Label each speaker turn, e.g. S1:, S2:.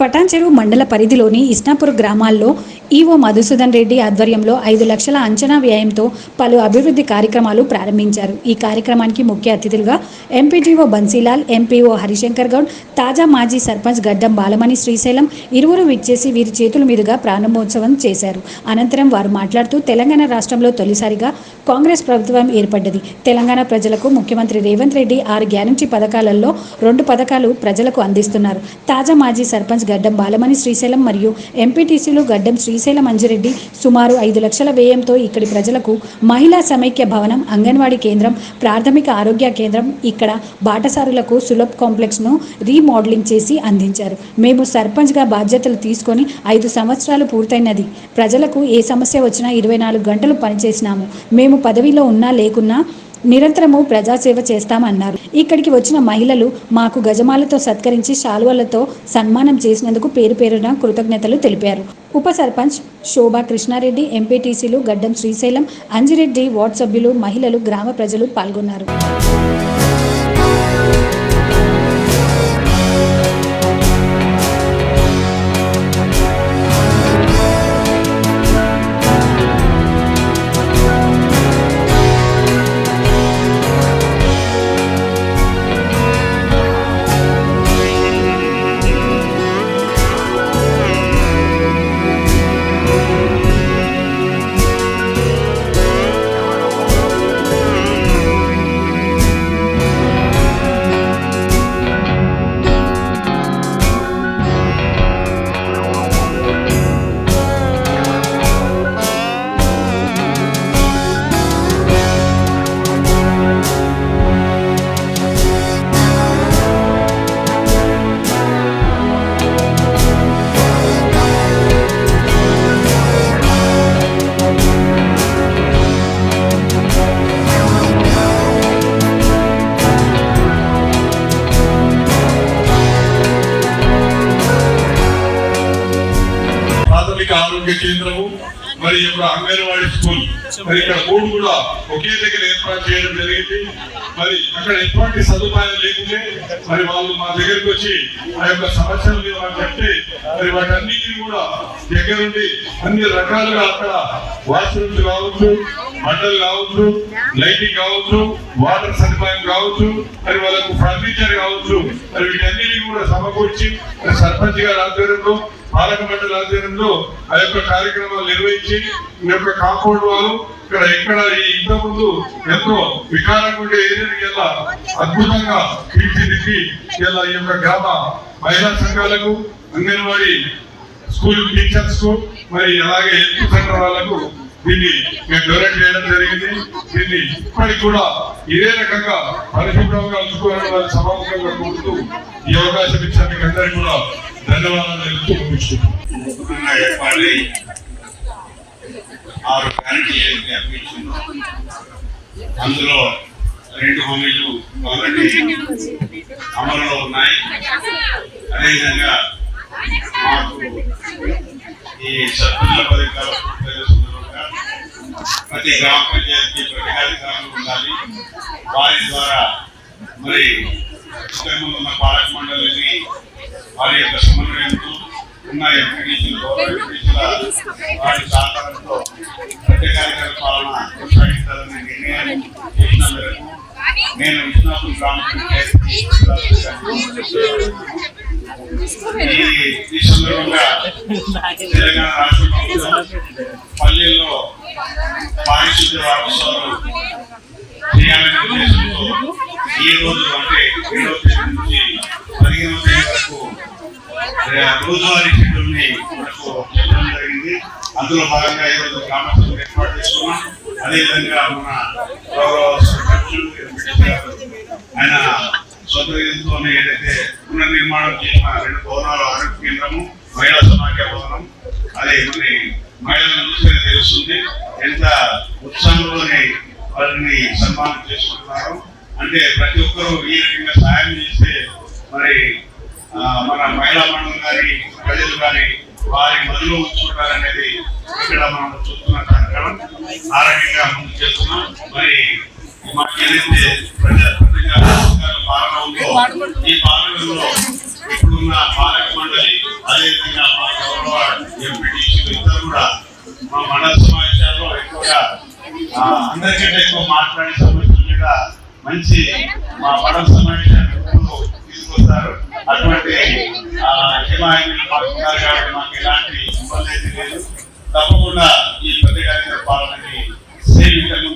S1: పటాన్చెరు మండల పరిధిలోని ఇస్నాపూర్ గ్రామాల్లో ఈవో మధుసూదన్ రెడ్డి ఆధ్వర్యంలో 5 లక్షల అంచనా వ్యయంతో పలు అభివృద్ధి కార్యక్రమాలు ప్రారంభించారు. ఈ కార్యక్రమానికి ముఖ్య అతిథులుగా ఎంపీటీఓ బన్సీలాల్, ఎంపీఓ హరిశంకర్ గౌడ్, తాజా మాజీ సర్పంచ్ గడ్డం బాలమణి శ్రీశైలం ఇరువురు విచ్చేసి వీరి చేతుల మీదుగా ప్రారంభోత్సవం చేశారు. అనంతరం వారు మాట్లాడుతూ తెలంగాణ రాష్ట్రంలో తొలిసారిగా కాంగ్రెస్ ప్రభుత్వం ఏర్పడ్డది. తెలంగాణ ప్రజలకు ముఖ్యమంత్రి రేవంత్ రెడ్డి 6 గ్యారంటీ పథకాలలో 2 పథకాలు ప్రజలకు అందిస్తున్నారు. తాజా మాజీ సర్పంచ్ గడ్డం బాలమణి శ్రీశైలం మరియు ఎంపీటీసీలు గడ్డం శ్రీశైలం అంజిరెడ్డి సుమారు 5 లక్షల వ్యయంతో ఇక్కడి ప్రజలకు మహిళా సమైక్య భవనం, అంగన్వాడీ కేంద్రం, ప్రాథమిక ఆరోగ్య కేంద్రం, ఇక్కడ బాటసారులకు సులభ్ కాంప్లెక్స్ను రీమోడలింగ్ చేసి అందించారు. మేము సర్పంచ్గా బాధ్యతలు తీసుకొని 5 సంవత్సరాలు పూర్తయినది. ప్రజలకు ఏ సమస్య వచ్చినా 24 గంటలు పనిచేసినాము. మేము పదవిలో ఉన్నా లేకున్నా నిరంతరము ప్రజాసేవ చేస్తామన్నారు. ఇక్కడికి వచ్చిన మహిళలు మాకు గజమాలతో సత్కరించి శాలువలతో సన్మానం చేసినందుకు పేరు పేరున కృతజ్ఞతలు తెలిపారు. ఉప సర్పంచ్ శోభా కృష్ణారెడ్డి, ఎంపీటీసీలు గడ్డం శ్రీశైలం, అంజిరెడ్డి, వార్డు సభ్యులు, మహిళలు, గ్రామ ప్రజలు పాల్గొన్నారు.
S2: ఆరోగ్య కేంద్రము మరి అంగన్వాడీ స్కూల్ మరి ఇక్కడ 3 కూడా ఒకే దగ్గర ఏర్పాటు చేయడం జరిగింది. మరి అక్కడ ఎటువంటి సదుపాయం లేకుంటే మరి వాళ్ళు మా దగ్గరికి వచ్చి ఆ యొక్క సమస్యలు చెప్తే మరి వాటన్నిటిని కూడా దగ్గరుండి అన్ని రకాలుగా అక్కడ వాష్రూమ్స్ కావచ్చు, మండలు కావచ్చు, లైటింగ్ కావచ్చు, వాటర్ సదుపాయం కావచ్చు, మరి వాళ్ళకు ఫర్నిచర్ కావచ్చు, మరి వీటన్నిటిని కూడా సమకూర్చి సర్పంచ్ గారి ఆధ్వర్యంలో, పాలక మండలి ఆధ్వర్యంలో ఆ యొక్క కార్యక్రమాలు నిర్వహించి ఈ యొక్క కాంపౌండ్ వాళ్ళు ఇక్కడ ఇంత ముందు ఎంతో వికారంగా ఉండే ఏరియాకి ఎలా అద్భుతంగా తీర్చిదిద్ది ఇలా ఈ యొక్క గ్రామ మహిళా సంఘాలకు, అంగన్వాడీ స్కూల్ టీచర్స్ కు, మరి అలాగే హెల్త్ సెంటర్ వాళ్ళకు దీన్ని మేము డొనేట్ చేయడం జరిగింది. దీన్ని ఇప్పటికి కూడా ఇదే రకంగా పరిశుభ్రంగా ఉంచుకోవాలని వారి సమావేశంగా కోరుతూ ఈ అవకాశం ఇచ్చిన మీకు అందరికీ కూడా ధన్యవాదాలు తెలుపుతూ ముగిస్తున్నాను.
S3: అందులో 2 హామీలు ఆల్రెడీ అమలులో ఉన్నాయి. అదేవిధంగా మాకు ఈ సర్పంచుల పథకాలు ప్రతి గ్రామ పంచాయతీ ప్రతినిధికారులు ఉండాలి. వారి ద్వారా మరి ఇంతకుముందు ఉన్న పాలక మండలిని వారి యొక్క సమన్వయంతో ఉన్న ఎంపీటీసీల వారి సహకారంతో ప్రత్యేక పాలన కొనసాగించాలని నిర్ణయం చేసిన మేరకు నేను ఇస్నాపూర్ గ్రామ పంచాయతీ ఈ సందర్భంగా తెలంగాణ రాష్ట్ర ప్రభుత్వం పల్లెల్లో పారిశుద్ధ్య వారోత్సవాలు చేయాలనే ఉద్దేశంతో ఈ రోజు అంటే 7వ తేదీ నుంచి 15వ తేదీ వరకు రోజువారీ షెడ్యూల్ని మనకు చెప్పడం జరిగింది. అందులో భాగంగా ఈ రోజు గ్రామ సభలు ఏర్పాటు చేసుకున్నాం. అదేవిధంగా మన గౌరవ సర్పంచులు ఆయన సొంత నిధులతో ఏదైతే పునర్నిర్మాణం చేసిన 2 భవనాలు, ఆరోగ్య కేంద్రము, మహిళా సమాఖ్య భవనం, అదే మరి మహిళలను చూస్తేనే తెలుస్తుంది ఎంత ఉత్సాహంలోనే వారిని సన్మానం చేసుకుంటున్నారు. అంటే ప్రతి ఒక్కరూ ఈ రకంగా సాయం చేస్తే మరి మన మహిళా మండలి కానీ ప్రజలు కానీ వారి మధ్యలో ఉంచుకుంటారనేది ఇక్కడ మనం చూస్తున్న కార్యక్రమం. ఆ రకంగా ముందుకు చేస్తున్నాం. మరి మాకు ఏదైతే పాలన ఉందో ఈ పాలనలో ఇప్పుడున్న పాలక మండలి, అదే మా మండల సమావేశాల్లో ఎక్కువగా అందరికంటే ఎక్కువ మాట్లాడే సమస్యల మీద మంచి మా మండల సమావేశాన్ని తీసుకొస్తారు. అటువంటి హిమాయకులు మాకు ఉన్నారు కాబట్టి మాకు ఎలాంటి ఇబ్బంది అయితే లేదు. తప్పకుండా ఈ ప్రతి కార్యక్రమాలని సేవికంగా